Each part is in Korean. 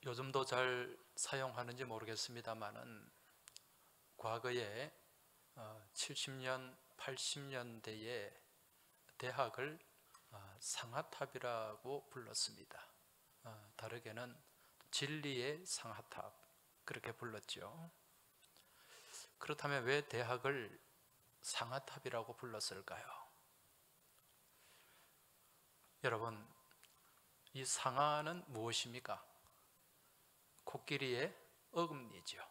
요즘도 잘 사용하는지 모르겠습니다만은 과거에 70년, 80년대에 대학을 상하탑이라고 불렀습니다. 다르게는 진리의 상하탑 그렇게 불렀죠. 그렇다면 왜 대학을 상하탑이라고 불렀을까요? 여러분, 이 상하는 무엇입니까? 코끼리의 어금니죠.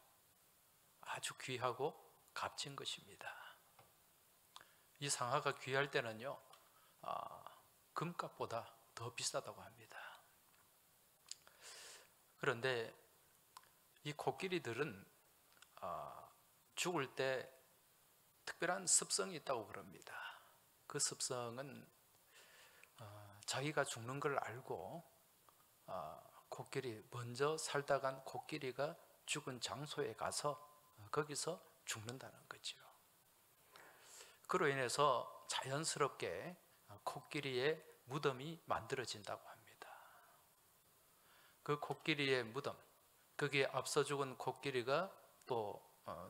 아주 귀하고 값진 것입니다. 이 상하가 귀할 때는요, 금값보다 더 비싸다고 합니다. 그런데 이 코끼리들은 죽을 때 특별한 습성이 있다고 그럽니다. 그 습성은 자기가 죽는 걸 알고 코끼리, 먼저 살다 간 코끼리가 죽은 장소에 가서 거기서 죽는다는 거죠. 그로 인해서 자연스럽게 코끼리의 무덤이 만들어진다고 합니다. 그 코끼리의 무덤, 거기에 앞서 죽은 코끼리가 또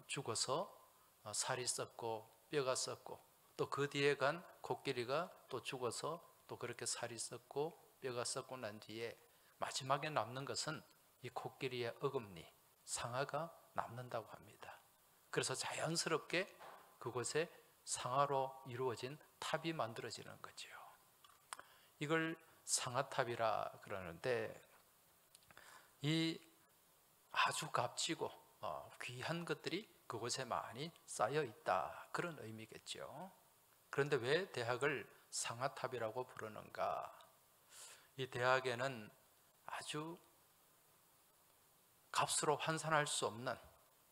죽어서 살이 썩고 뼈가 썩고, 또 그 뒤에 간 코끼리가 또 죽어서 또 그렇게 살이 썩고 뼈가 썩고 난 뒤에 마지막에 남는 것은 이 코끼리의 어금니, 상하가 남는다고 합니다. 그래서 자연스럽게 그곳에 상하로 이루어진 탑이 만들어지는 거죠. 이걸 상하탑이라 그러는데, 이 아주 값지고 귀한 것들이 그곳에 많이 쌓여 있다, 그런 의미겠죠. 그런데 왜 대학을 상하탑이라고 부르는가? 이 대학에는 아주 값으로 환산할 수 없는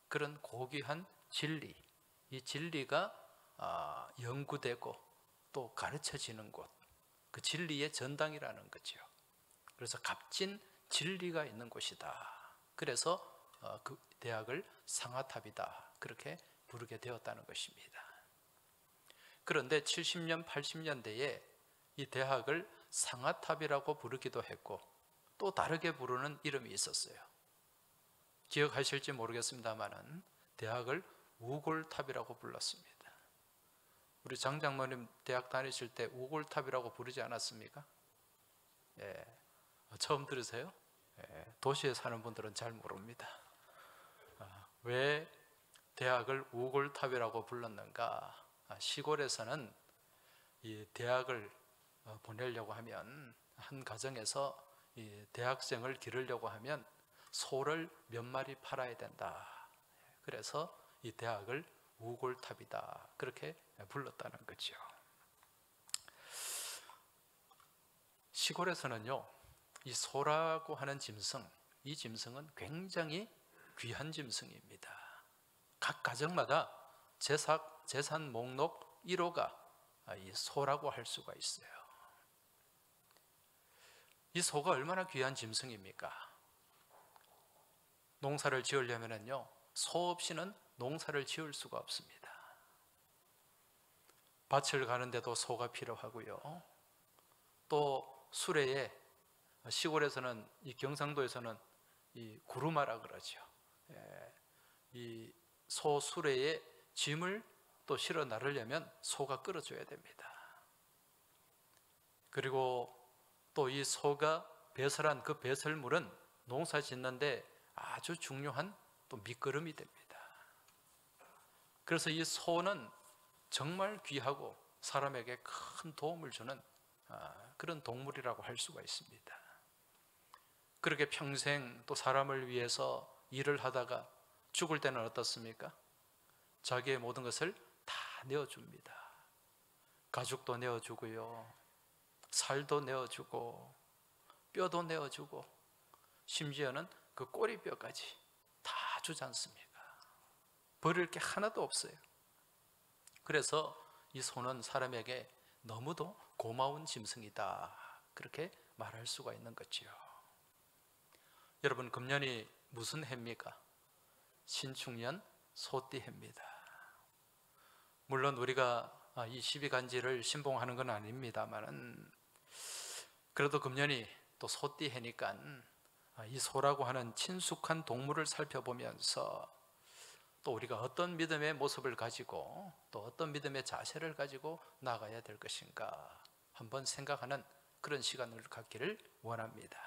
그런 고귀한 진리, 이 진리가 연구되고 또 가르쳐지는 곳, 그 진리의 전당이라는 거죠. 그래서 값진 진리가 있는 곳이다. 그래서 그 대학을 상하탑이다, 그렇게 부르게 되었다는 것입니다. 그런데 70년, 80년대에 이 대학을 상하탑이라고 부르기도 했고, 또 다르게 부르는 이름이 있었어요. 기억하실지 모르겠습니다만은 대학을 우골탑이라고 불렀습니다. 우리 장장모님 대학 다니실 때 우골탑이라고 부르지 않았습니까? 예, 처음 들으세요? 예, 도시에 사는 분들은 잘 모릅니다. 왜 대학을 우골탑이라고 불렀는가? 시골에서는 이 대학을 보내려고 하면, 한 가정에서 이 대학생을 기르려고 하면 소를 몇 마리 팔아야 된다. 그래서 이 대학을 우골탑이다, 그렇게 불렀다는 거죠. 시골에서는요, 이 소라고 하는 짐승, 이 짐승은 굉장히 귀한 짐승입니다. 각 가정마다 재산 목록 1호가 이 소라고 할 수가 있어요. 이 소가 얼마나 귀한 짐승입니까? 농사를 지으려면요, 소 없이는 농사를 지을 수가 없습니다. 밭을 가는데도 소가 필요하고요. 또 수레에, 시골에서는, 이 경상도에서는 이 구루마라 그러죠. 이 소 수레에 짐을 또 실어 나르려면 소가 끌어줘야 됩니다. 그리고 또 이 소가 배설한 그 배설물은 농사 짓는데 아주 중요한 또 밑거름이 됩니다. 그래서 이 소는 정말 귀하고 사람에게 큰 도움을 주는 그런 동물이라고 할 수가 있습니다. 그렇게 평생 또 사람을 위해서 일을 하다가 죽을 때는 어떻습니까? 자기의 모든 것을 다 내어줍니다. 가죽도 내어주고요, 살도 내어주고, 뼈도 내어주고, 심지어는 그 꼬리뼈까지 다 주지 않습니까? 버릴 게 하나도 없어요. 그래서 이 소는 사람에게 너무도 고마운 짐승이다, 그렇게 말할 수가 있는 거지요. 여러분, 금년이 무슨 해입니까? 신축년 소띠해입니다. 물론 우리가 이 12간지를 신봉하는 건 아닙니다만, 그래도 금년이 또 소띠해니까 이 소라고 하는 친숙한 동물을 살펴보면서 또 우리가 어떤 믿음의 모습을 가지고 또 어떤 믿음의 자세를 가지고 나가야 될 것인가 한번 생각하는 그런 시간을 갖기를 원합니다.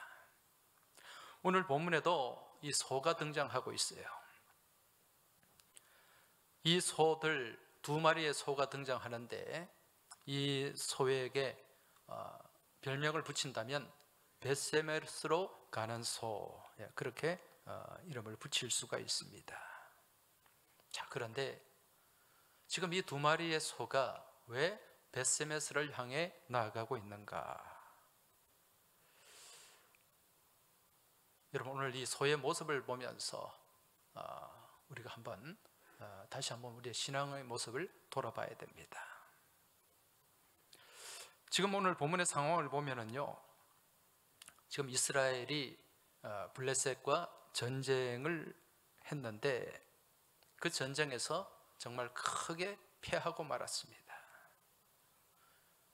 오늘 본문에도 이 소가 등장하고 있어요. 이 소들 두 마리의 소가 등장하는데 이 소에게 별명을 붙인다면 벳세메스로 가는 소, 그렇게 이름을 붙일 수가 있습니다. 자, 그런데 지금 이 두 마리의 소가 왜 벳세메스를 향해 나아가고 있는가? 여러분, 오늘 이 소의 모습을 보면서 우리가 다시 한번 우리의 신앙의 모습을 돌아봐야 됩니다. 지금 오늘 본문의 상황을 보면은요, 지금 이스라엘이 블레셋과 전쟁을 했는데 그 전쟁에서 정말 크게 패하고 말았습니다.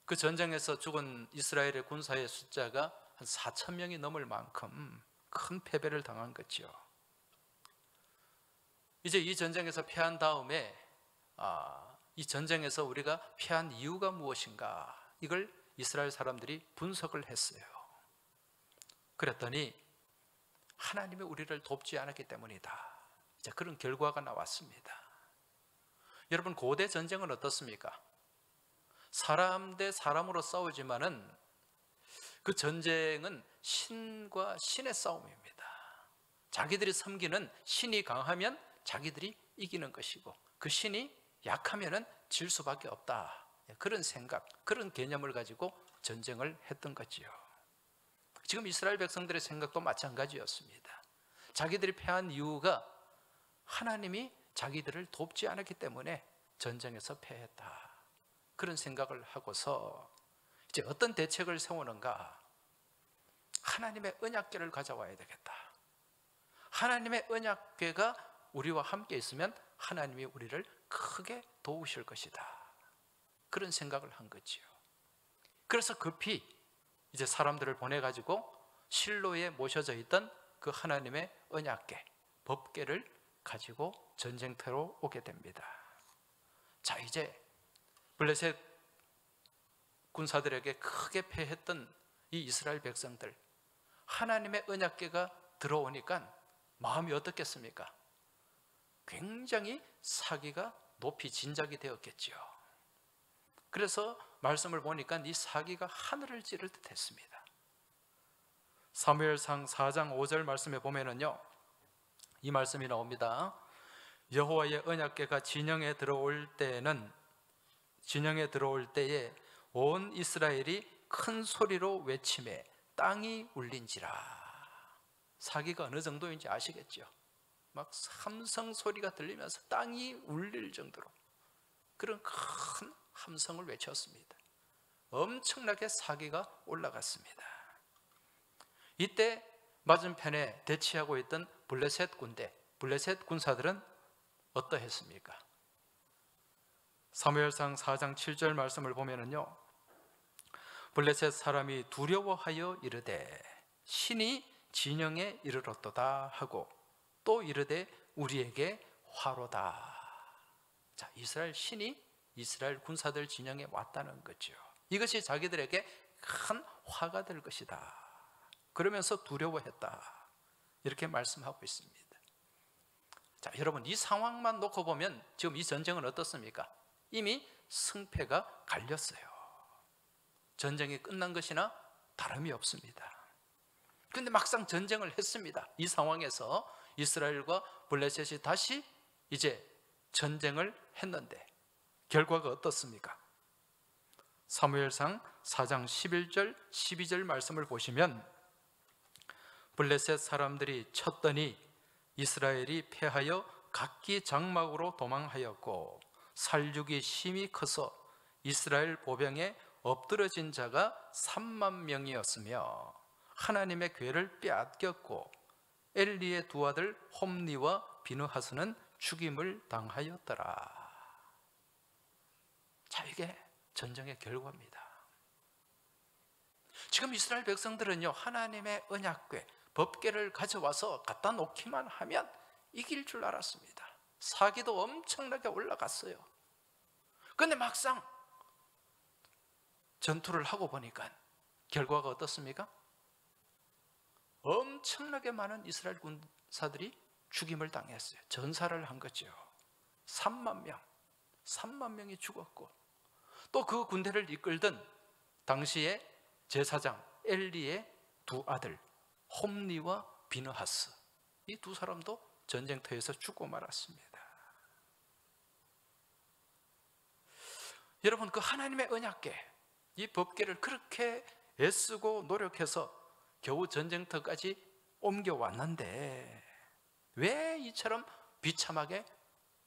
그 전쟁에서 죽은 이스라엘의 군사의 숫자가 한 4천 명이 넘을 만큼 큰 패배를 당한 거죠. 이제 이 전쟁에서 패한 다음에 이 전쟁에서 우리가 패한 이유가 무엇인가, 이걸 이스라엘 사람들이 분석을 했어요. 그랬더니 하나님이 우리를 돕지 않았기 때문이다, 이제 그런 결과가 나왔습니다. 여러분, 고대 전쟁은 어떻습니까? 사람 대 사람으로 싸우지만은 그 전쟁은 신과 신의 싸움입니다. 자기들이 섬기는 신이 강하면 자기들이 이기는 것이고 그 신이 약하면은 질 수밖에 없다, 그런 생각, 그런 개념을 가지고 전쟁을 했던 거지요. 지금 이스라엘 백성들의 생각도 마찬가지였습니다. 자기들이 패한 이유가 하나님이 자기들을 돕지 않았기 때문에 전쟁에서 패했다, 그런 생각을 하고서 이제 어떤 대책을 세우는가? 하나님의 언약궤를 가져와야 되겠다. 하나님의 언약궤가 우리와 함께 있으면 하나님이 우리를 크게 도우실 것이다, 그런 생각을 한 거지요. 그래서 급히 이제 사람들을 보내가지고 실로에 모셔져 있던 그 하나님의 언약궤, 법궤를 가지고 전쟁터로 오게 됩니다. 자, 이제 블레셋 군사들에게 크게 패했던 이 이스라엘 백성들, 하나님의 언약궤가 들어오니까 마음이 어떻겠습니까? 굉장히 사기가 높이 진작이 되었겠죠. 그래서 말씀을 보니까 이 사기가 하늘을 찌를 듯 했습니다. 사무엘상 4장 5절 말씀에 보면은요, 이 말씀이 나옵니다. 여호와의 언약궤가 진영에 들어올 때에 온 이스라엘이 큰 소리로 외치매 땅이 울린지라. 사기가 어느 정도인지 아시겠죠? 막 함성 소리가 들리면서 땅이 울릴 정도로 그런 큰 함성을 외쳤습니다. 엄청나게 사기가 올라갔습니다. 이때 맞은편에 대치하고 있던 블레셋 군대, 블레셋 군사들은 어떠했습니까? 사무엘상 4장 7절 말씀을 보면은요, 블레셋 사람이 두려워하여 이르되 신이 진영에 이르렀도다 하고 또 이르되 우리에게 화로다. 자, 이스라엘 신이 이스라엘 군사들 진영에 왔다는 거죠. 이것이 자기들에게 큰 화가 될 것이다, 그러면서 두려워했다, 이렇게 말씀하고 있습니다. 자, 여러분, 이 상황만 놓고 보면 지금 이 전쟁은 어떻습니까? 이미 승패가 갈렸어요. 전쟁이 끝난 것이나 다름이 없습니다. 그런데 막상 전쟁을 했습니다. 이 상황에서 이스라엘과 블레셋이 다시 이제 전쟁을 했는데 결과가 어떻습니까? 사무엘상 4장 11절 12절 말씀을 보시면 블레셋 사람들이 쳤더니 이스라엘이 패하여 각기 장막으로 도망하였고 살육이 심히 커서 이스라엘 보병에 엎드러진 자가 3만 명이었으며 하나님의 궤를 빼앗겼고 엘리의 두 아들 홈리와 비느하스는 죽임을 당하였더라. 자, 이게 전쟁의 결과입니다. 지금 이스라엘 백성들은요, 하나님의 언약궤, 법궤를 가져와서 갖다 놓기만 하면 이길 줄 알았습니다. 사기도 엄청나게 올라갔어요. 그런데 막상 전투를 하고 보니까 결과가 어떻습니까? 엄청나게 많은 이스라엘 군사들이 죽임을 당했어요. 전사를 한 거죠. 3만 명이 죽었고, 또 그 군대를 이끌던 당시의 제사장 엘리의 두 아들 홈리와 비느하스, 이 두 사람도 전쟁터에서 죽고 말았습니다. 여러분, 그 하나님의 언약궤, 이 법궤를 그렇게 애쓰고 노력해서 겨우 전쟁터까지 옮겨왔는데 왜 이처럼 비참하게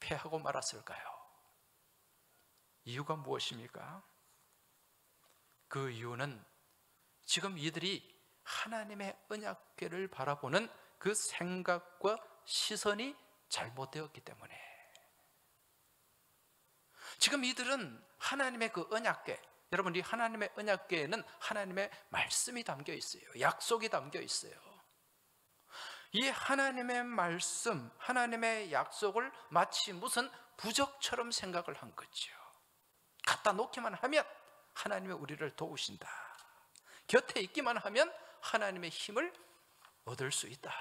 패하고 말았을까요? 이유가 무엇입니까? 그 이유는 지금 이들이 하나님의 언약궤를 바라보는 그 생각과 시선이 잘못되었기 때문에, 지금 이들은 하나님의 그 언약궤, 여러분, 이 하나님의 언약궤에는 하나님의 말씀이 담겨 있어요. 약속이 담겨 있어요. 이 하나님의 말씀, 하나님의 약속을 마치 무슨 부적처럼 생각을 한 거죠. 갖다 놓기만 하면 하나님이 우리를 도우신다. 곁에 있기만 하면 하나님의 힘을 얻을 수 있다.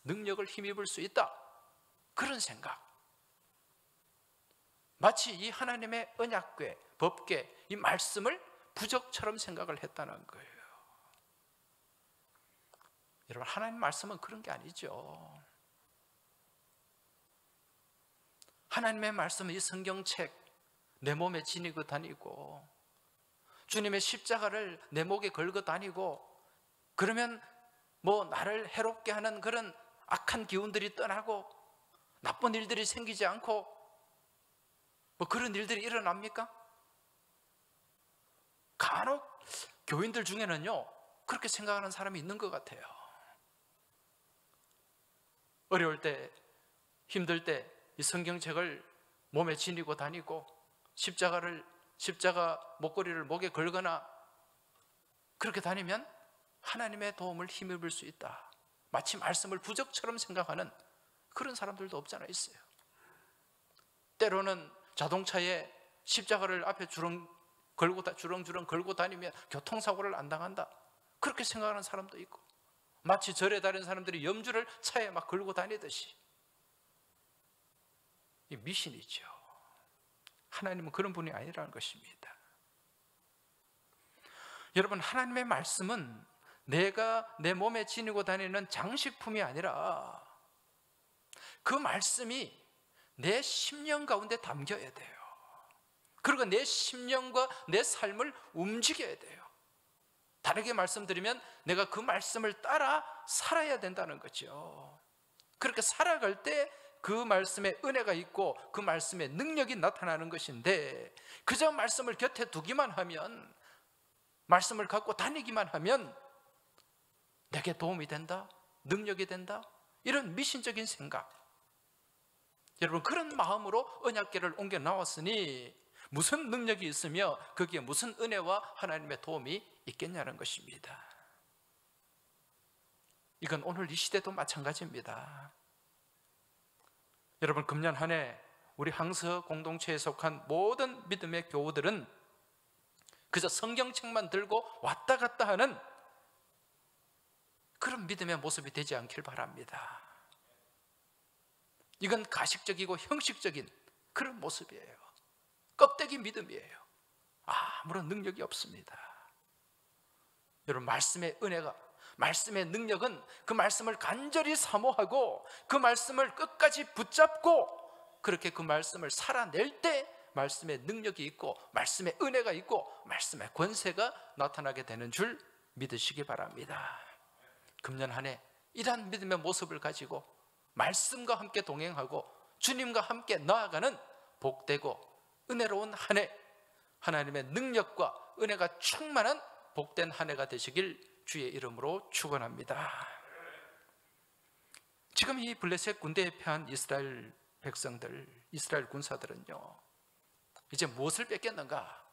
능력을 힘입을 수 있다. 그런 생각. 마치 이 하나님의 언약궤, 법궤, 이 말씀을 부적처럼 생각을 했다는 거예요. 여러분, 하나님 말씀은 그런 게 아니죠. 하나님의 말씀은 이 성경책 내 몸에 지니고 다니고, 주님의 십자가를 내 목에 걸고 다니고, 그러면 뭐 나를 해롭게 하는 그런 악한 기운들이 떠나고 나쁜 일들이 생기지 않고 뭐 그런 일들이 일어납니까? 간혹 교인들 중에는요, 그렇게 생각하는 사람이 있는 것 같아요. 어려울 때, 힘들 때 이 성경책을 몸에 지니고 다니고 십자가 목걸이를 목에 걸거나 그렇게 다니면 하나님의 도움을 힘입을 수 있다. 마치 말씀을 부적처럼 생각하는 그런 사람들도 없지 않아 있어요. 때로는 자동차에 십자가를 앞에 주렁주렁 걸고 다니면 교통사고를 안 당한다, 그렇게 생각하는 사람도 있고, 마치 절에 다니는 사람들이 염주를 차에 막 걸고 다니듯이. 이 미신이죠. 하나님은 그런 분이 아니라는 것입니다. 여러분, 하나님의 말씀은 내가 내 몸에 지니고 다니는 장식품이 아니라 그 말씀이 내 심령 가운데 담겨야 돼요. 그리고 내 심령과 내 삶을 움직여야 돼요. 다르게 말씀드리면 내가 그 말씀을 따라 살아야 된다는 거죠. 그렇게 살아갈 때 그 말씀에 은혜가 있고 그 말씀에 능력이 나타나는 것인데, 그저 말씀을 곁에 두기만 하면, 말씀을 갖고 다니기만 하면 내게 도움이 된다, 능력이 된다, 이런 미신적인 생각. 여러분, 그런 마음으로 언약궤를 옮겨 나왔으니 무슨 능력이 있으며 거기에 무슨 은혜와 하나님의 도움이 있겠냐는 것입니다. 이건 오늘 이 시대도 마찬가지입니다. 여러분, 금년 한 해 우리 항서 공동체에 속한 모든 믿음의 교우들은 그저 성경책만 들고 왔다 갔다 하는 그런 믿음의 모습이 되지 않길 바랍니다. 이건 가식적이고 형식적인 그런 모습이에요. 껍데기 믿음이에요. 아무런 능력이 없습니다. 여러분, 말씀의 은혜가, 말씀의 능력은 그 말씀을 간절히 사모하고 그 말씀을 끝까지 붙잡고 그렇게 그 말씀을 살아낼 때 말씀의 능력이 있고 말씀의 은혜가 있고 말씀의 권세가 나타나게 되는 줄 믿으시기 바랍니다. 금년 한 해 이러한 믿음의 모습을 가지고 말씀과 함께 동행하고 주님과 함께 나아가는 복되고 은혜로운 한 해, 하나님의 능력과 은혜가 충만한 복된 한 해가 되시길 주의 이름으로 축원합니다. 지금 이 블레셋 군대에 패한 이스라엘 백성들, 이스라엘 군사들은요, 이제 무엇을 뺏겼는가?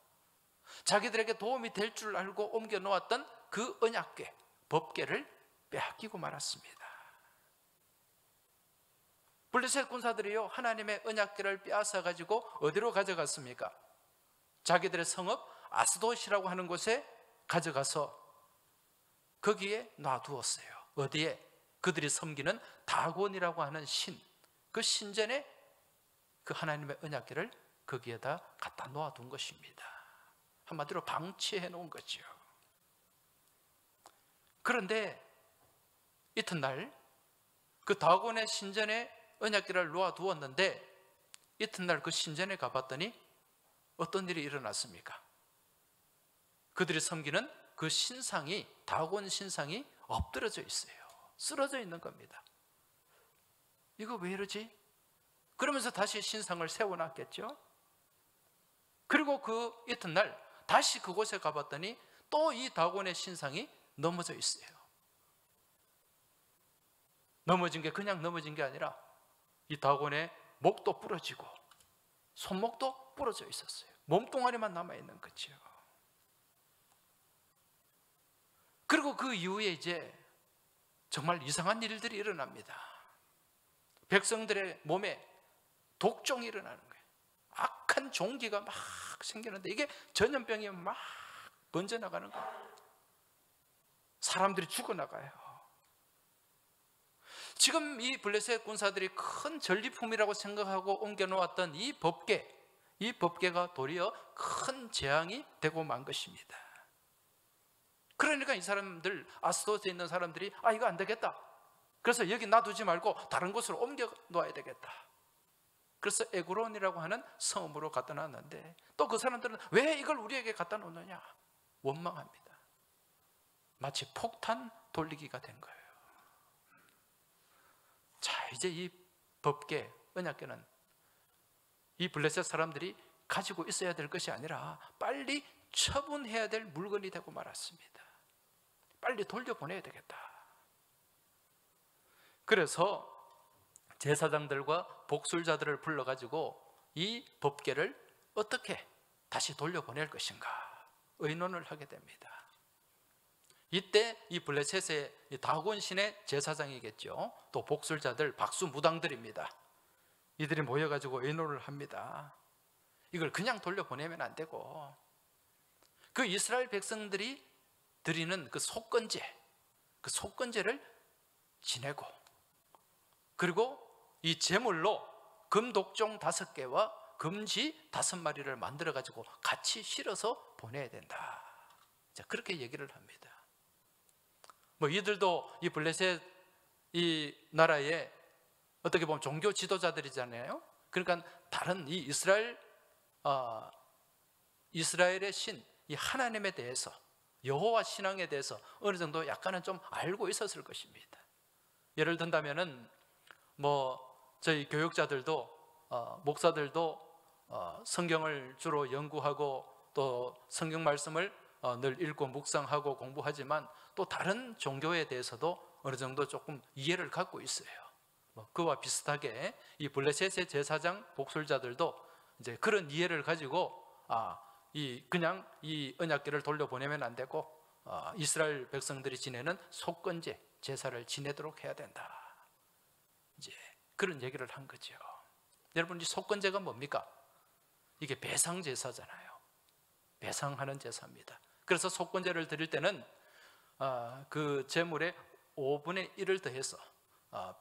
자기들에게 도움이 될 줄 알고 옮겨 놓았던 그 언약궤, 법궤를 빼앗기고 말았습니다. 블레셋 군사들이요, 하나님의 언약궤를 빼앗아 가지고 어디로 가져갔습니까? 자기들의 성읍 아스돗이라고 하는 곳에 가져가서 거기에 놔두었어요. 어디에? 그들이 섬기는 다곤이라고 하는 신, 그 신전에 그 하나님의 언약궤를 거기에다 갖다 놓아둔 것입니다. 한마디로 방치해 놓은 거죠. 그런데 이튿날 그 다곤의 신전에 언약궤를 놓아두었는데 이튿날 그 신전에 가봤더니 어떤 일이 일어났습니까? 그들이 섬기는 그 신상이, 다곤 신상이 엎드려져 있어요. 쓰러져 있는 겁니다. 이거 왜 이러지? 그러면서 다시 신상을 세워놨겠죠. 그리고 그 이튿날 다시 그곳에 가봤더니 또 이 다곤의 신상이 넘어져 있어요. 넘어진 게 그냥 넘어진 게 아니라 이 다곤의 목도 부러지고 손목도 부러져 있었어요. 몸뚱아리만 남아있는 거죠. 그리고 그 이후에 이제 정말 이상한 일들이 일어납니다. 백성들의 몸에 독종이 일어나는 거예요. 악한 종기가 막 생기는데 이게 전염병이 막 번져나가는 거예요. 사람들이 죽어나가요. 지금 이 블레셋 군사들이 큰 전리품이라고 생각하고 옮겨놓았던 이 법궤가 도리어 큰 재앙이 되고 만 것입니다. 그러니까 이 사람들, 아스돗에 있는 사람들이 이거 안 되겠다. 그래서 여기 놔두지 말고 다른 곳으로 옮겨 놓아야 되겠다. 그래서 에그론이라고 하는 성읍으로 갖다 놨는데 또 그 사람들은 왜 이걸 우리에게 갖다 놓느냐? 원망합니다. 마치 폭탄 돌리기가 된 거예요. 자, 이제 이 법궤, 언약궤는 이 블레셋 사람들이 가지고 있어야 될 것이 아니라 빨리 처분해야 될 물건이 되고 말았습니다. 빨리 돌려보내야 되겠다. 그래서 제사장들과 복술자들을 불러가지고 이 법궤를 어떻게 다시 돌려보낼 것인가 의논을 하게 됩니다. 이때 이 블레셋의 다곤 신의 제사장이겠죠. 또 복술자들, 박수무당들입니다. 이들이 모여가지고 의논을 합니다. 이걸 그냥 돌려보내면 안 되고 그 이스라엘 백성들이 드리는 그 속건제를 지내고 그리고 이 제물로 금독종 5개와 금쥐 5마리를 만들어 가지고 같이 실어서 보내야 된다. 자, 그렇게 얘기를 합니다. 이들도 이 블레셋 이 나라의 어떻게 보면 종교 지도자들이잖아요. 그러니까 다른 이 이스라엘의 신, 이 하나님에 대해서, 여호와 신앙에 대해서 어느 정도 약간은 좀 알고 있었을 것입니다. 예를 든다면은 저희 교육자들도 목사들도 성경을 주로 연구하고 또 성경 말씀을 늘 읽고 묵상하고 공부하지만 또 다른 종교에 대해서도 어느 정도 조금 이해를 갖고 있어요. 그와 비슷하게 이 블레셋의 제사장 복술자들도 이제 그런 이해를 가지고 그냥 이 언약궤를 돌려보내면 안 되고 이스라엘 백성들이 지내는 속건제 제사를 지내도록 해야 된다. 이제 그런 얘기를 한 거죠. 여러분, 이 속건제가 뭡니까? 이게 배상 제사잖아요. 배상하는 제사입니다. 그래서 속건제를 드릴 때는 그 제물의 5분의 1을 더해서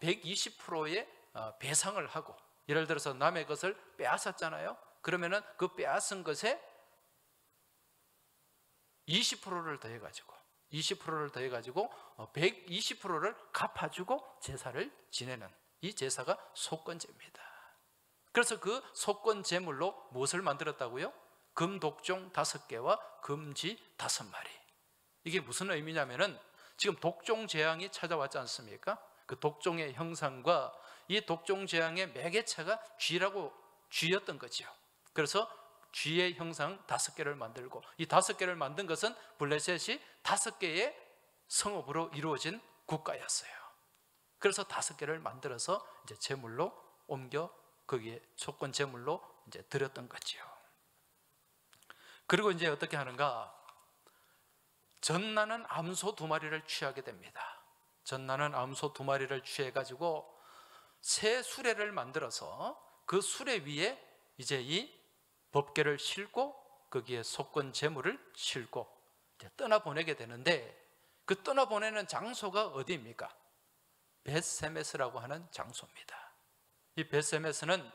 120%의 배상을 하고, 예를 들어서 남의 것을 빼앗았잖아요. 그러면은 그 빼앗은 것에 20%를 더해가지고 120%를 갚아주고 제사를 지내는 이 제사가 속건제입니다. 그래서 그 속건 제물로 무엇을 만들었다고요? 금독종 5개와 금쥐 5마리. 이게 무슨 의미냐면은 지금 독종 재앙이 찾아왔지 않습니까? 그 독종의 형상과 이 독종 재앙의 매개체가 쥐였던 거죠. 그래서 쥐의 형상 5개를 만들고, 이 5개를 만든 것은 블레셋이 5개의 성읍으로 이루어진 국가였어요. 그래서 5개를 만들어서 이제 제물로 옮겨 거기에 속건 제물로 이제 드렸던 거죠. 그리고 이제 어떻게 하는가? 전나는 암소 2마리를 취하게 됩니다. 전나는 암소 2마리를 취해가지고 새 수레를 만들어서 그 수레 위에 이제 이 법궤를 싣고 거기에 속건 제물을 싣고 이제 떠나보내게 되는데, 그 떠나보내는 장소가 어디입니까? 벳세메스라고 하는 장소입니다. 이 벳세메스는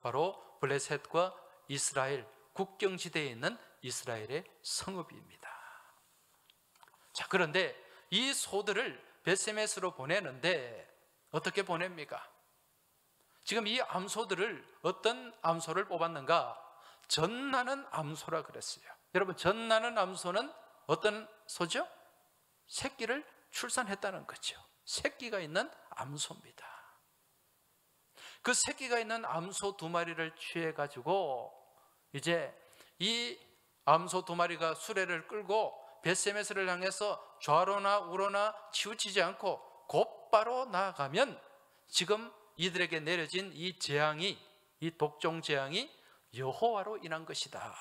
바로 블레셋과 이스라엘 국경지대에 있는 이스라엘의 성읍입니다. 자, 그런데 이 소들을 벳세메스로 보내는데 어떻게 보냅니까? 지금 이 암소들을 어떤 암소를 뽑았는가? 전나는 암소라 그랬어요. 여러분, 전나는 암소는 어떤 소죠? 새끼를 출산했다는 거죠. 새끼가 있는 암소입니다. 그 새끼가 있는 암소 2마리를 취해가지고 이제 이 암소 2마리가 수레를 끌고 벳세메스를 향해서 좌로나 우로나 치우치지 않고 곧바로 나아가면 지금 이들에게 내려진 이 재앙이, 이 독종 재앙이 여호와로 인한 것이다.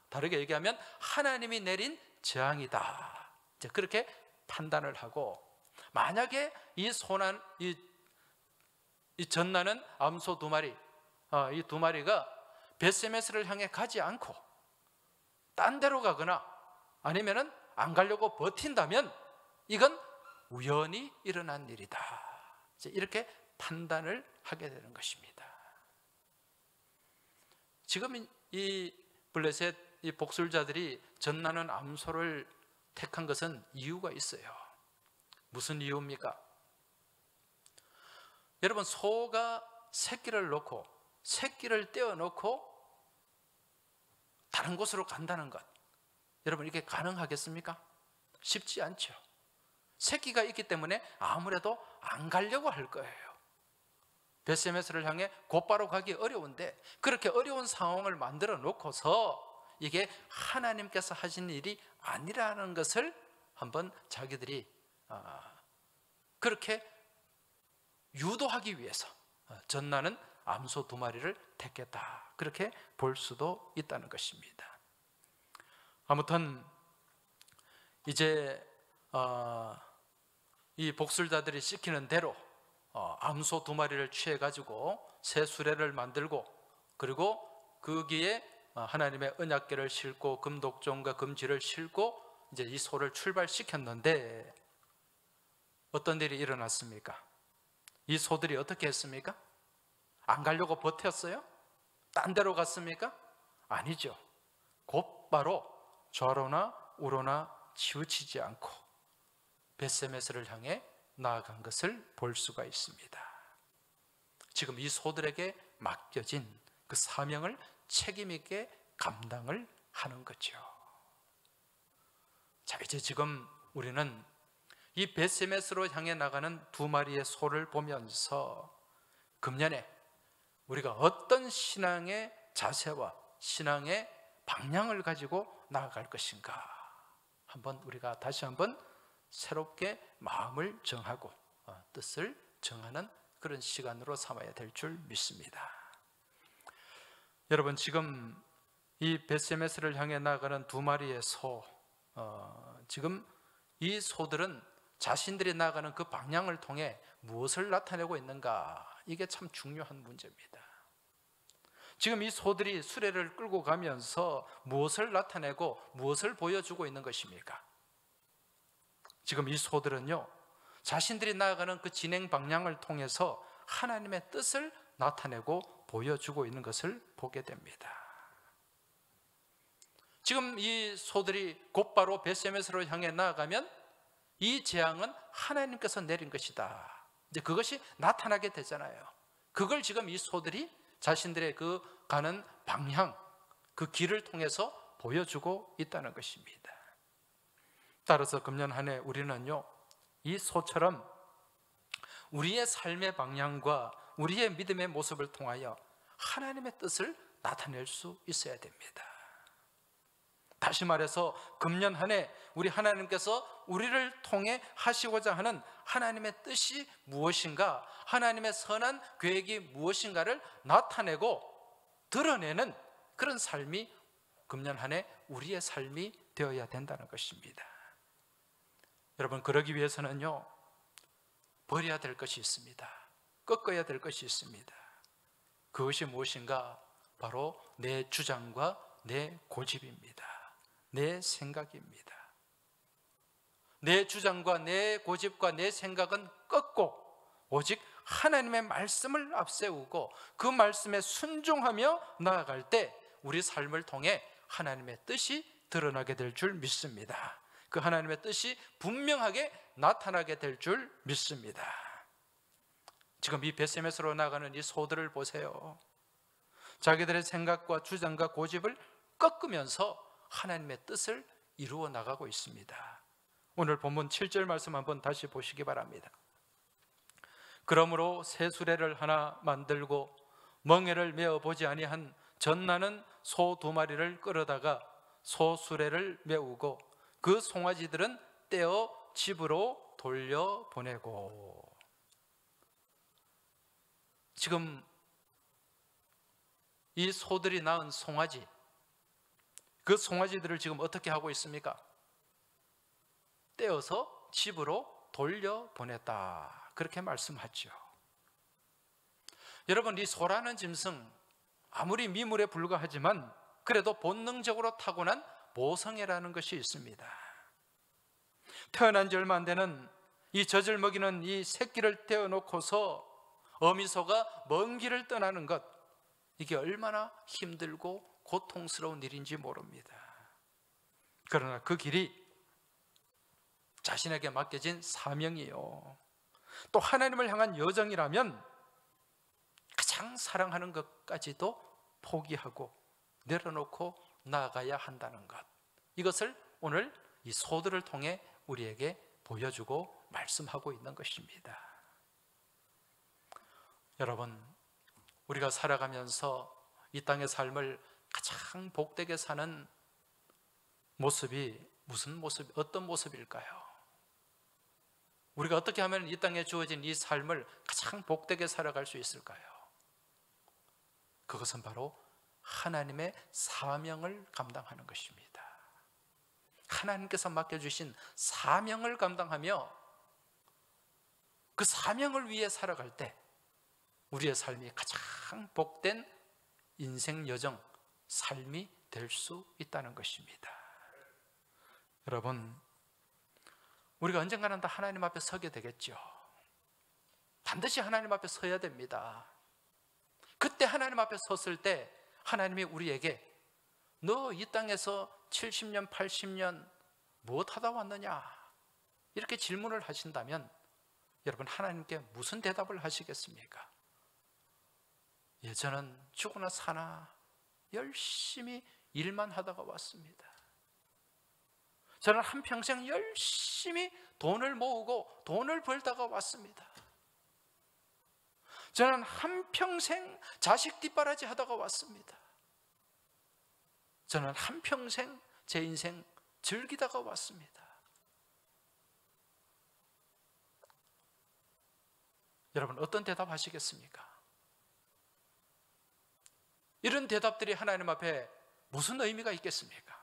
다르게 얘기하면 하나님이 내린 재앙이다. 이제 그렇게 판단을 하고, 만약에 이 전나는 암소 2마리, 이 2마리가 벳세메스를 향해 가지 않고 딴 데로 가거나 아니면은 안 가려고 버틴다면 이건 우연히 일어난 일이다. 이제 이렇게 판단을 하게 되는 것입니다. 지금 이 블레셋 이 복술자들이 전나는 암소를 택한 것은 이유가 있어요. 무슨 이유입니까? 여러분, 소가 새끼를 놓고 새끼를 떼어놓고 다른 곳으로 간다는 것, 여러분 이게 가능하겠습니까? 쉽지 않죠. 새끼가 있기 때문에 아무래도 안 가려고 할 거예요. 벳세메스를 향해 곧바로 가기 어려운데 그렇게 어려운 상황을 만들어 놓고서 이게 하나님께서 하신 일이 아니라는 것을 한번 자기들이 그렇게 유도하기 위해서 전나는 암소 2마리를 택했다, 그렇게 볼 수도 있다는 것입니다. 아무튼 이제 이 복술자들이 시키는 대로 암소 2마리를 취해가지고 새 수레를 만들고, 그리고 거기에 하나님의 언약궤를 싣고 금독종과 금지를 싣고 이제 이 소를 출발시켰는데 어떤 일이 일어났습니까? 이 소들이 어떻게 했습니까? 안 가려고 버텼어요? 딴 데로 갔습니까? 아니죠. 곧바로 좌로나 우로나 치우치지 않고 벳세메스를 향해 나아간 것을 볼 수가 있습니다. 지금 이 소들에게 맡겨진 그 사명을 책임 있게 감당을 하는 거죠. 자, 이제 지금 우리는 이 벳세메스로 향해 나가는 2마리의 소를 보면서 금년에 우리가 어떤 신앙의 자세와 신앙의 방향을 가지고 나아갈 것인가, 한번 우리가 다시 한번 새롭게 마음을 정하고 뜻을 정하는 그런 시간으로 삼아야 될 줄 믿습니다. 여러분, 지금 이 벳세메스를 향해 나가는 2마리의 소, 지금 이 소들은 자신들이 나가는 그 방향을 통해 무엇을 나타내고 있는가, 이게 참 중요한 문제입니다. 지금 이 소들이 수레를 끌고 가면서 무엇을 나타내고 무엇을 보여주고 있는 것입니까? 지금 이 소들은요, 자신들이 나아가는 그 진행 방향을 통해서 하나님의 뜻을 나타내고 보여주고 있는 것을 보게 됩니다. 지금 이 소들이 곧바로 벳세메스로 향해 나아가면 이 재앙은 하나님께서 내린 것이다, 이제 그것이 나타나게 되잖아요. 그걸 지금 이 소들이 자신들의 그 가는 방향, 그 길을 통해서 보여주고 있다는 것입니다. 따라서 금년 한 해 우리는요, 이 소처럼 우리의 삶의 방향과 우리의 믿음의 모습을 통하여 하나님의 뜻을 나타낼 수 있어야 됩니다. 다시 말해서 금년 한 해 우리 하나님께서 우리를 통해 하시고자 하는 하나님의 뜻이 무엇인가, 하나님의 선한 계획이 무엇인가를 나타내고 드러내는 그런 삶이 금년 한 해 우리의 삶이 되어야 된다는 것입니다. 여러분, 그러기 위해서는요, 버려야 될 것이 있습니다. 꺾어야 될 것이 있습니다. 그것이 무엇인가? 바로 내 주장과 내 고집입니다. 내 생각입니다. 내 주장과 내 고집과 내 생각은 꺾고 오직 하나님의 말씀을 앞세우고 그 말씀에 순종하며 나아갈 때 우리 삶을 통해 하나님의 뜻이 드러나게 될 줄 믿습니다. 그 하나님의 뜻이 분명하게 나타나게 될 줄 믿습니다. 지금 이 벳세메스로 나가는 이 소들을 보세요. 자기들의 생각과 주장과 고집을 꺾으면서 하나님의 뜻을 이루어 나가고 있습니다. 오늘 본문 7절 말씀 한번 다시 보시기 바랍니다. 그러므로 새 수레를 하나 만들고 멍에를 메어 보지 아니한 젖나는 소 2마리를 끌어다가 소 수레를 메우고 그 송아지들은 떼어 집으로 돌려보내고. 지금 이 소들이 낳은 송아지, 그 송아지들을 지금 어떻게 하고 있습니까? 떼어서 집으로 돌려보냈다, 그렇게 말씀하죠. 여러분, 이 소라는 짐승 아무리 미물에 불과하지만 그래도 본능적으로 타고난 모성애라는 것이 있습니다. 태어난 지 얼마 안 되는 이 젖을 먹이는 이 새끼를 떼어놓고서 어미소가 먼 길을 떠나는 것, 이게 얼마나 힘들고 고통스러운 일인지 모릅니다. 그러나 그 길이 자신에게 맡겨진 사명이요, 또 하나님을 향한 여정이라면 가장 사랑하는 것까지도 포기하고 내려놓고 나아가야 한다는 것, 이것을 오늘 이 소들을 통해 우리에게 보여주고 말씀하고 있는 것입니다. 여러분, 우리가 살아가면서 이 땅의 삶을 가장 복되게 사는 모습이 무슨 모습, 어떤 모습일까요? 우리가 어떻게 하면 이 땅에 주어진 이 삶을 가장 복되게 살아갈 수 있을까요? 그것은 바로 하나님의 사명을 감당하는 것입니다. 하나님께서 맡겨주신 사명을 감당하며 그 사명을 위해 살아갈 때 우리의 삶이 가장 복된 인생 여정, 삶이 될 수 있다는 것입니다. 여러분, 우리가 언젠가는 다 하나님 앞에 서게 되겠죠. 반드시 하나님 앞에 서야 됩니다. 그때 하나님 앞에 섰을 때 하나님이 우리에게 너 이 땅에서 70년, 80년 무엇하다 왔느냐, 이렇게 질문을 하신다면 여러분, 하나님께 무슨 대답을 하시겠습니까? 예, 저는 죽으나 사나 열심히 일만 하다가 왔습니다. 저는 한평생 열심히 돈을 모으고 돈을 벌다가 왔습니다. 저는 한평생 자식 뒷바라지 하다가 왔습니다. 저는 한평생 제 인생 즐기다가 왔습니다. 여러분, 어떤 대답 하시겠습니까? 이런 대답들이 하나님 앞에 무슨 의미가 있겠습니까?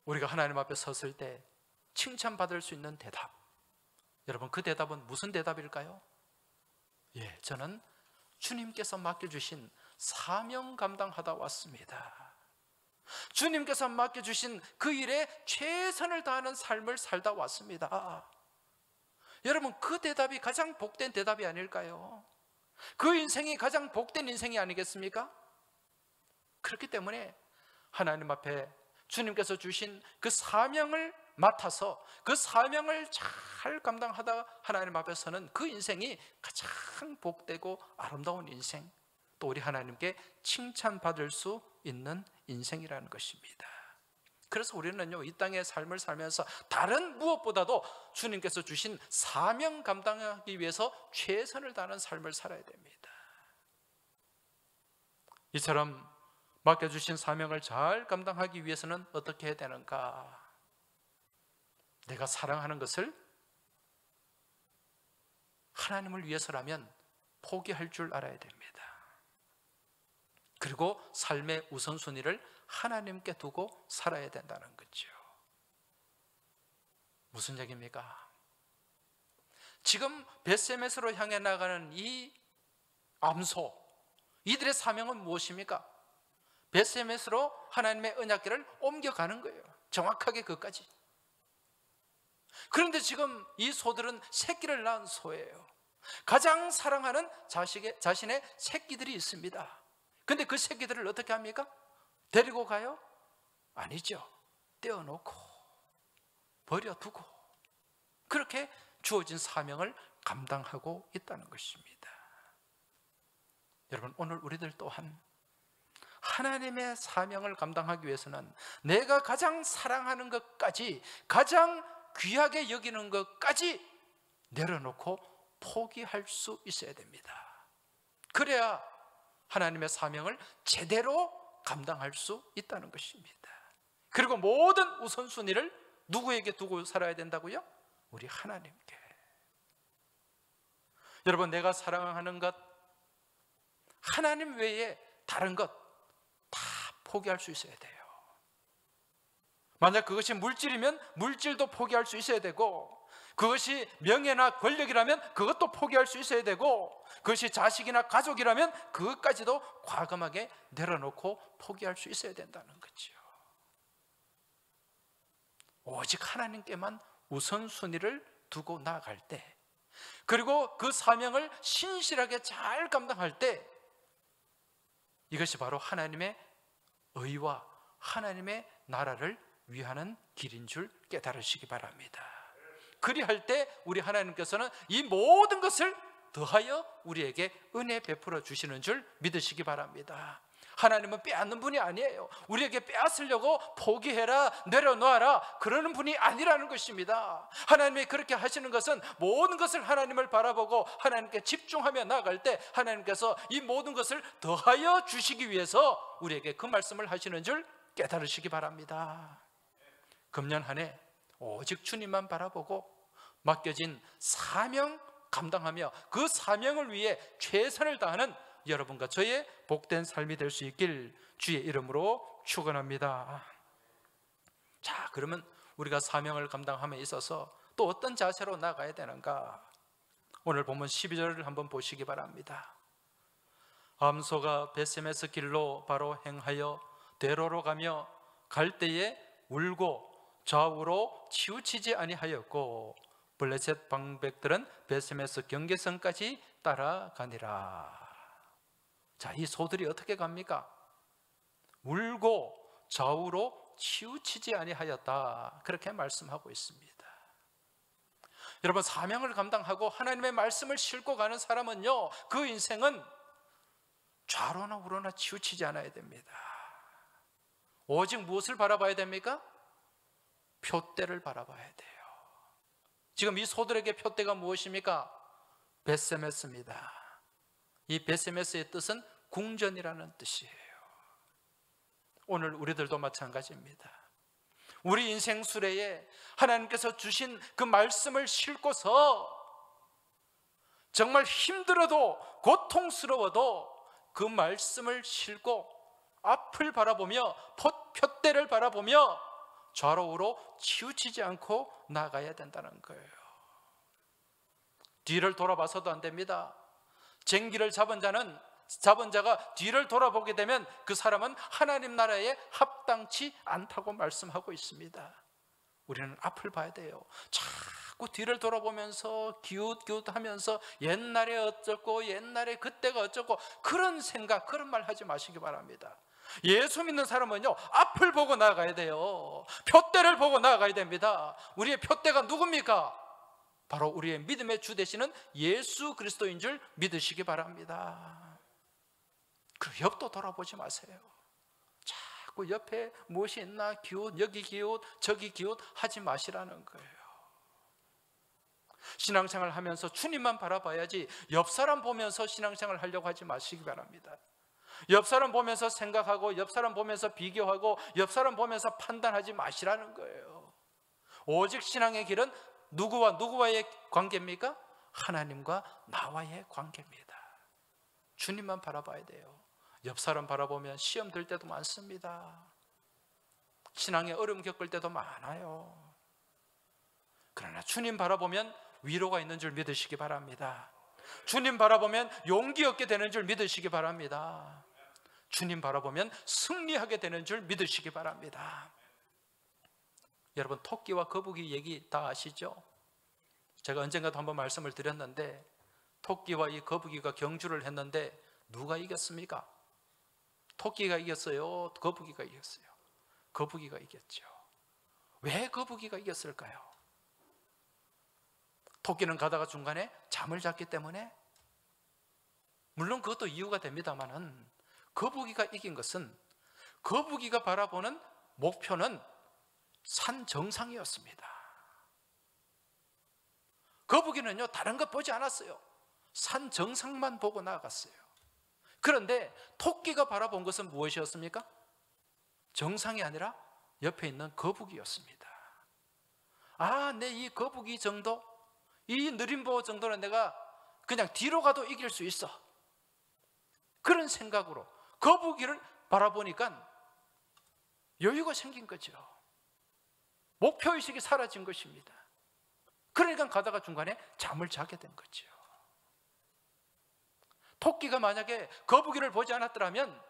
우리가 하나님 앞에 섰을 때 칭찬받을 수 있는 대답, 여러분, 그 대답은 무슨 대답일까요? 예, 저는 주님께서 맡겨주신 사명 감당하다 왔습니다. 주님께서 맡겨주신 그 일에 최선을 다하는 삶을 살다 왔습니다. 여러분, 그 대답이 가장 복된 대답이 아닐까요? 그 인생이 가장 복된 인생이 아니겠습니까? 그렇기 때문에 하나님 앞에 주님께서 주신 그 사명을 맡아서 그 사명을 잘 감당하다 하나님 앞에 서는 그 인생이 가장 복되고 아름다운 인생, 또 우리 하나님께 칭찬받을 수 있는 인생이라는 것입니다. 그래서 우리는요, 이 땅의 삶을 살면서 다른 무엇보다도 주님께서 주신 사명 감당하기 위해서 최선을 다하는 삶을 살아야 됩니다. 이처럼 맡겨주신 사명을 잘 감당하기 위해서는 어떻게 해야 되는가? 내가 사랑하는 것을 하나님을 위해서라면 포기할 줄 알아야 됩니다. 그리고 삶의 우선순위를 하나님께 두고 살아야 된다는 거죠. 무슨 얘기입니까? 지금 벳세메스로 향해 나가는 이 암소, 이들의 사명은 무엇입니까? 벳세메스로 하나님의 언약궤를 옮겨가는 거예요. 정확하게 그것까지. 그런데 지금 이 소들은 새끼를 낳은 소예요. 가장 사랑하는 자신의 새끼들이 있습니다. 근데 그 새끼들을 어떻게 합니까? 데리고 가요? 아니죠. 떼어놓고 버려두고 그렇게 주어진 사명을 감당하고 있다는 것입니다. 여러분, 오늘 우리들 또한 하나님의 사명을 감당하기 위해서는 내가 가장 사랑하는 것까지, 가장 귀하게 여기는 것까지 내려놓고 포기할 수 있어야 됩니다. 그래야 하나님의 사명을 제대로 감당할 수 있다는 것입니다. 그리고 모든 우선순위를 누구에게 두고 살아야 된다고요? 우리 하나님께. 여러분, 내가 사랑하는 것, 하나님 외에 다른 것 다 포기할 수 있어야 돼요. 만약 그것이 물질이면 물질도 포기할 수 있어야 되고, 그것이 명예나 권력이라면 그것도 포기할 수 있어야 되고, 그것이 자식이나 가족이라면 그것까지도 과감하게 내려놓고 포기할 수 있어야 된다는 거죠. 오직 하나님께만 우선순위를 두고 나아갈 때, 그리고 그 사명을 신실하게 잘 감당할 때, 이것이 바로 하나님의 의와 하나님의 나라를 위하는 길인 줄 깨달으시기 바랍니다. 그리할 때 우리 하나님께서는 이 모든 것을 더하여 우리에게 은혜 베풀어 주시는 줄 믿으시기 바랍니다. 하나님은 빼앗는 분이 아니에요. 우리에게 빼앗으려고 포기해라, 내려놓아라 그러는 분이 아니라는 것입니다. 하나님이 그렇게 하시는 것은 모든 것을 하나님을 바라보고 하나님께 집중하며 나아갈 때 하나님께서 이 모든 것을 더하여 주시기 위해서 우리에게 그 말씀을 하시는 줄 깨달으시기 바랍니다. 금년 한 해 오직 주님만 바라보고 맡겨진 사명 감당하며 그 사명을 위해 최선을 다하는 여러분과 저의 복된 삶이 될 수 있길 주의 이름으로 축원합니다. 자, 그러면 우리가 사명을 감당함에 있어서 또 어떤 자세로 나가야 되는가? 오늘 본문 12절을 한번 보시기 바랍니다. 암소가 벳세메스 길로 바로 행하여 대로로 가며 갈 때에 울고 좌우로 치우치지 아니하였고 블레셋 방백들은 벳세메스 경계선까지 따라가니라. 자, 이 소들이 어떻게 갑니까? 울고 좌우로 치우치지 아니하였다, 그렇게 말씀하고 있습니다. 여러분, 사명을 감당하고 하나님의 말씀을 싣고 가는 사람은요, 그 인생은 좌로나 우로나 치우치지 않아야 됩니다. 오직 무엇을 바라봐야 됩니까? 표대를 바라봐야 돼요. 지금 이 소들에게 표대가 무엇입니까? 벳세메스입니다. 이 벳세메스의 뜻은 궁전이라는 뜻이에요. 오늘 우리들도 마찬가지입니다. 우리 인생 수레에 하나님께서 주신 그 말씀을 싣고서 정말 힘들어도 고통스러워도 그 말씀을 싣고 앞을 바라보며 표대를 바라보며 좌로우로 치우치지 않고 나가야 된다는 거예요. 뒤를 돌아봐서도 안 됩니다. 쟁기를 잡은 자가 뒤를 돌아보게 되면 그 사람은 하나님 나라에 합당치 않다고 말씀하고 있습니다. 우리는 앞을 봐야 돼요. 자꾸 뒤를 돌아보면서 기웃기웃하면서 옛날에 어쩌고 옛날에 그때가 어쩌고 그런 생각, 그런 말 하지 마시기 바랍니다. 예수 믿는 사람은요, 앞을 보고 나아가야 돼요. 표대를 보고 나아가야 됩니다. 우리의 표대가 누굽니까? 바로 우리의 믿음의 주 되시는 예수 그리스도인 줄 믿으시기 바랍니다. 그 옆도 돌아보지 마세요. 자꾸 옆에 무엇이 있나 기웃, 여기 기웃, 저기 기웃 하지 마시라는 거예요. 신앙생활 하면서 주님만 바라봐야지 옆 사람 보면서 신앙생활 하려고 하지 마시기 바랍니다. 옆 사람 보면서 생각하고 옆 사람 보면서 비교하고 옆 사람 보면서 판단하지 마시라는 거예요. 오직 신앙의 길은 누구와 누구와의 관계입니까? 하나님과 나와의 관계입니다. 주님만 바라봐야 돼요. 옆 사람 바라보면 시험 들 때도 많습니다. 신앙에 어려움 겪을 때도 많아요. 그러나 주님 바라보면 위로가 있는 줄 믿으시기 바랍니다. 주님 바라보면 용기 얻게 되는 줄 믿으시기 바랍니다. 주님 바라보면 승리하게 되는 줄 믿으시기 바랍니다. 여러분, 토끼와 거북이 얘기 다 아시죠? 제가 언젠가도 한번 말씀을 드렸는데, 토끼와 이 거북이가 경주를 했는데 누가 이겼습니까? 토끼가 이겼어요? 거북이가 이겼어요? 거북이가 이겼죠. 왜 거북이가 이겼을까요? 토끼는 가다가 중간에 잠을 잤기 때문에? 물론 그것도 이유가 됩니다만은, 거북이가 이긴 것은 거북이가 바라보는 목표는 산 정상이었습니다. 거북이는요, 다른 것 보지 않았어요. 산 정상만 보고 나아갔어요. 그런데 토끼가 바라본 것은 무엇이었습니까? 정상이 아니라 옆에 있는 거북이였습니다. 아, 내 이 거북이 정도, 이 느림보 정도는 내가 그냥 뒤로 가도 이길 수 있어. 그런 생각으로 거북이를 바라보니까 여유가 생긴 거죠. 목표의식이 사라진 것입니다. 그러니까 가다가 중간에 잠을 자게 된 거죠. 토끼가 만약에 거북이를 보지 않았더라면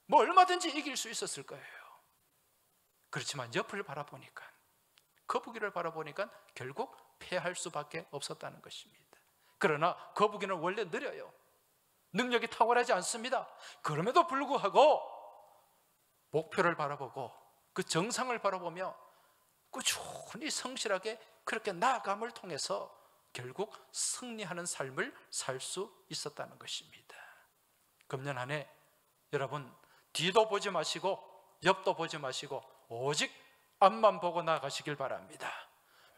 뭐 얼마든지 이길 수 있었을 거예요. 그렇지만 옆을 바라보니까, 거북이를 바라보니까 결국 패할 수밖에 없었다는 것입니다. 그러나 거북이는 원래 느려요. 능력이 탁월하지 않습니다. 그럼에도 불구하고 목표를 바라보고 그 정상을 바라보며 꾸준히 성실하게 그렇게 나아감을 통해서 결국 승리하는 삶을 살 수 있었다는 것입니다. 금년 한 해 여러분, 뒤도 보지 마시고 옆도 보지 마시고 오직 앞만 보고 나아가시길 바랍니다.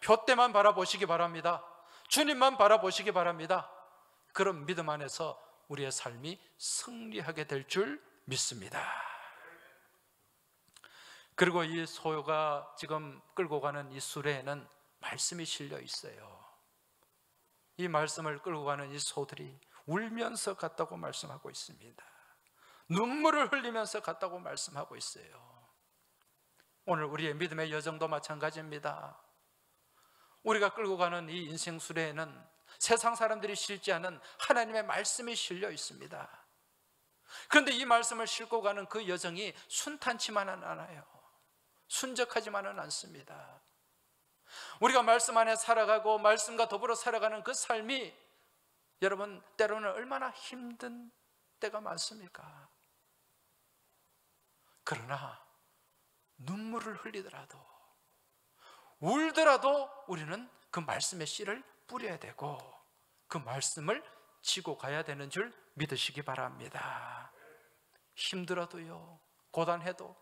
표대만 바라보시기 바랍니다. 주님만 바라보시기 바랍니다. 그런 믿음 안에서 우리의 삶이 승리하게 될 줄 믿습니다. 그리고 이 소가 지금 끌고 가는 이 수레에는 말씀이 실려 있어요. 이 말씀을 끌고 가는 이 소들이 울면서 갔다고 말씀하고 있습니다. 눈물을 흘리면서 갔다고 말씀하고 있어요. 오늘 우리의 믿음의 여정도 마찬가지입니다. 우리가 끌고 가는 이 인생 수레에는 세상 사람들이 실지 않은 하나님의 말씀이 실려 있습니다. 그런데 이 말씀을 싣고 가는 그 여정이 순탄치만은 않아요. 순적하지만은 않습니다. 우리가 말씀 안에 살아가고 말씀과 더불어 살아가는 그 삶이 여러분, 때로는 얼마나 힘든 때가 많습니까? 그러나 눈물을 흘리더라도, 울더라도 우리는 그 말씀의 씨를 뿌려야 되고 그 말씀을 지고 가야 되는 줄 믿으시기 바랍니다. 힘들어도요, 고단해도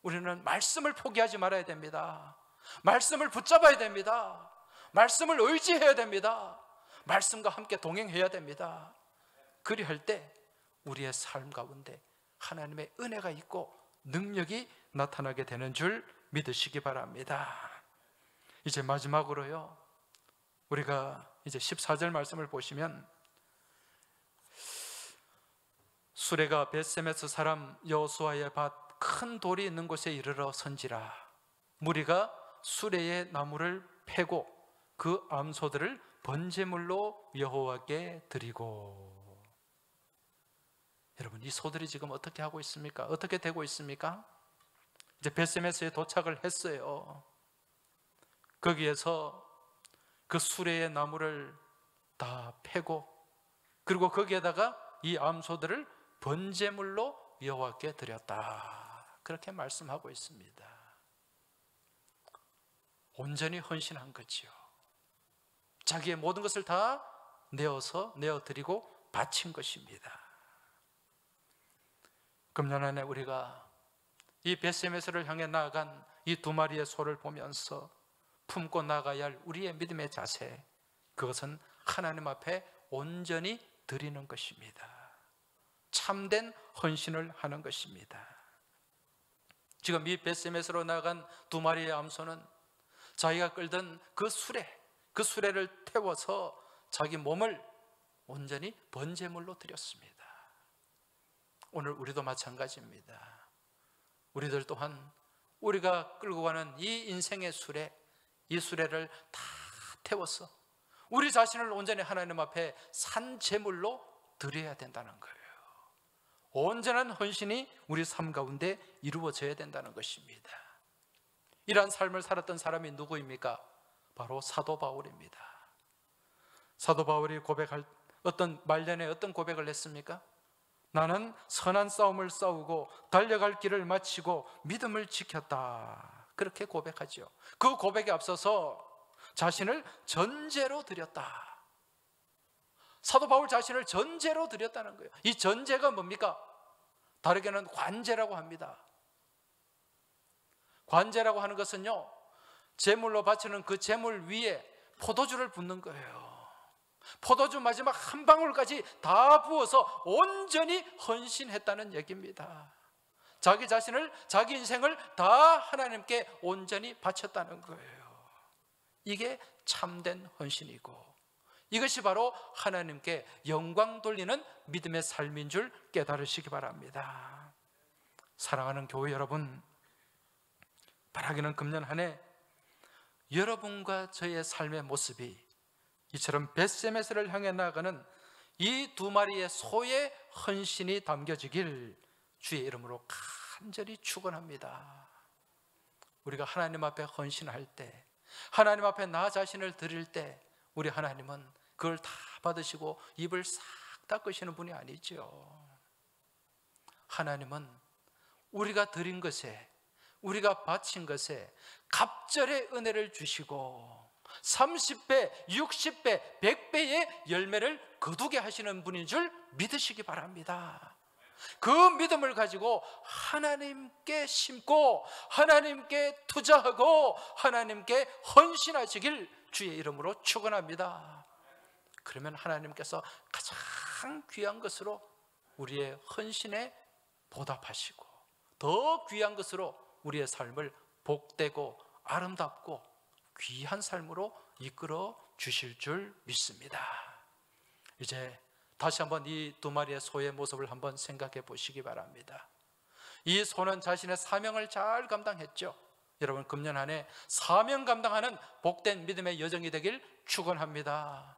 우리는 말씀을 포기하지 말아야 됩니다. 말씀을 붙잡아야 됩니다. 말씀을 의지해야 됩니다. 말씀과 함께 동행해야 됩니다. 그리할 때 우리의 삶 가운데 하나님의 은혜가 있고 능력이 나타나게 되는 줄 믿으시기 바랍니다. 이제 마지막으로요, 우리가 이제 14절 말씀을 보시면, 수레가 벳세메스 사람 여호수아의 밭 큰 돌이 있는 곳에 이르러 선지라. 무리가 수레의 나무를 패고 그 암소들을 번제물로 여호와께 드리고. 여러분, 이 소들이 지금 어떻게 하고 있습니까? 어떻게 되고 있습니까? 이제 벳세메스에 도착을 했어요. 거기에서 그 수레의 나무를 다 패고, 그리고 거기에다가 이 암소들을 번제물로 여호와께 드렸다. 그렇게 말씀하고 있습니다. 온전히 헌신한 거지요. 자기의 모든 것을 다 내어드리고 바친 것입니다. 금년 안에 우리가 이 벳세메스를 향해 나아간 이 두 마리의 소를 보면서 품고 나가야 할 우리의 믿음의 자세, 그것은 하나님 앞에 온전히 드리는 것입니다. 참된 헌신을 하는 것입니다. 지금 이 벳세메스로 나간 두 마리의 암소는 자기가 끌던 그 수레를 태워서 자기 몸을 온전히 번제물로 드렸습니다. 오늘 우리도 마찬가지입니다. 우리들 또한 우리가 끌고 가는 이 인생의 수레, 이 수레를 다 태워서 우리 자신을 온전히 하나님 앞에 산 제물로 드려야 된다는 거예요. 온전한 헌신이 우리 삶 가운데 이루어져야 된다는 것입니다. 이러한 삶을 살았던 사람이 누구입니까? 바로 사도 바울입니다. 사도 바울이 말년에 어떤 고백을 했습니까? 나는 선한 싸움을 싸우고 달려갈 길을 마치고 믿음을 지켰다, 그렇게 고백하죠. 그 고백에 앞서서 자신을 전제로 드렸다. 사도 바울 자신을 전제로 드렸다는 거예요. 이 전제가 뭡니까? 다르게는 관제라고 합니다. 관제라고 하는 것은요, 제물로 바치는 그 제물 위에 포도주를 붓는 거예요. 포도주 마지막 한 방울까지 다 부어서 온전히 헌신했다는 얘기입니다. 자기 자신을, 자기 인생을 다 하나님께 온전히 바쳤다는 거예요. 이게 참된 헌신이고, 이것이 바로 하나님께 영광 돌리는 믿음의 삶인 줄 깨달으시기 바랍니다. 사랑하는 교회 여러분, 바라기는 금년 한 해 여러분과 저의 삶의 모습이 이처럼 벳세메스를 향해 나아가는 이 두 마리의 소의 헌신이 담겨지길 주의 이름으로 간절히 축원합니다. 우리가 하나님 앞에 헌신할 때, 하나님 앞에 나 자신을 드릴 때, 우리 하나님은 그걸 다 받으시고 입을 싹 닦으시는 분이 아니죠. 하나님은 우리가 드린 것에, 우리가 바친 것에 갑절의 은혜를 주시고 30배, 60배, 100배의 열매를 거두게 하시는 분인 줄 믿으시기 바랍니다. 그 믿음을 가지고 하나님께 심고 하나님께 투자하고 하나님께 헌신하시길 주의 이름으로 축원합니다. 그러면 하나님께서 가장 귀한 것으로 우리의 헌신에 보답하시고 더 귀한 것으로 우리의 삶을 복되고 아름답고 귀한 삶으로 이끌어 주실 줄 믿습니다. 이제 다시 한번 이 두 마리의 소의 모습을 한번 생각해 보시기 바랍니다. 이 소는 자신의 사명을 잘 감당했죠. 여러분, 금년 한 해 사명 감당하는 복된 믿음의 여정이 되길 축원합니다.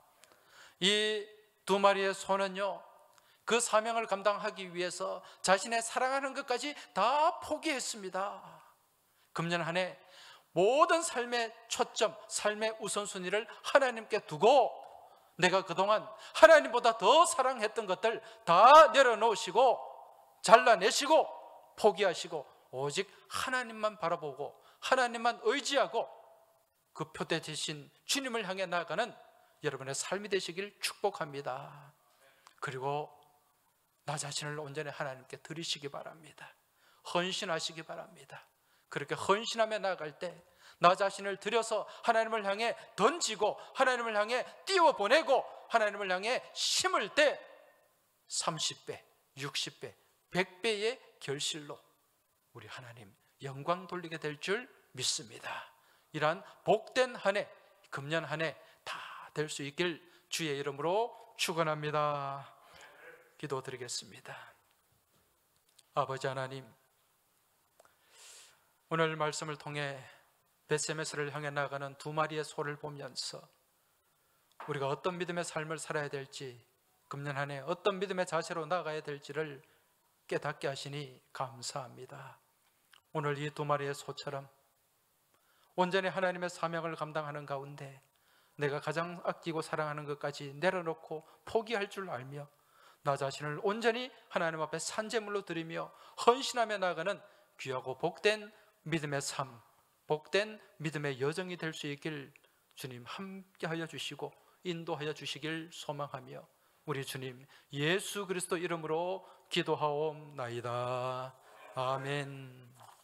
이 두 마리의 소는요, 그 사명을 감당하기 위해서 자신의 사랑하는 것까지 다 포기했습니다. 금년 한 해 모든 삶의 초점, 삶의 우선순위를 하나님께 두고 내가 그동안 하나님보다 더 사랑했던 것들 다 내려놓으시고 잘라내시고 포기하시고 오직 하나님만 바라보고 하나님만 의지하고 그 표대 되신 주님을 향해 나아가는 여러분의 삶이 되시길 축복합니다. 그리고 나 자신을 온전히 하나님께 드리시기 바랍니다. 헌신하시기 바랍니다. 그렇게 헌신하며 나아갈 때 나 자신을 들여서 하나님을 향해 던지고 하나님을 향해 띄워보내고 하나님을 향해 심을 때 30배, 60배, 100배의 결실로 우리 하나님 영광 돌리게 될 줄 믿습니다. 이러한 복된 한 해, 금년 한 해 다 될 수 있길 주의 이름으로 축원합니다. 기도드리겠습니다. 아버지 하나님, 오늘 말씀을 통해 벳세메스를 향해 나가는 두 마리의 소를 보면서 우리가 어떤 믿음의 삶을 살아야 될지, 금년 한 해 어떤 믿음의 자세로 나가야 될지를 깨닫게 하시니 감사합니다. 오늘 이 두 마리의 소처럼 온전히 하나님의 사명을 감당하는 가운데 내가 가장 아끼고 사랑하는 것까지 내려놓고 포기할 줄 알며 나 자신을 온전히 하나님 앞에 산제물로 드리며 헌신하며 나가는 귀하고 복된 믿음의 삶, 복된 믿음의 여정이 될 수 있길 주님 함께하여 주시고 인도하여 주시길 소망하며 우리 주님 예수 그리스도 이름으로 기도하옵나이다. 아멘.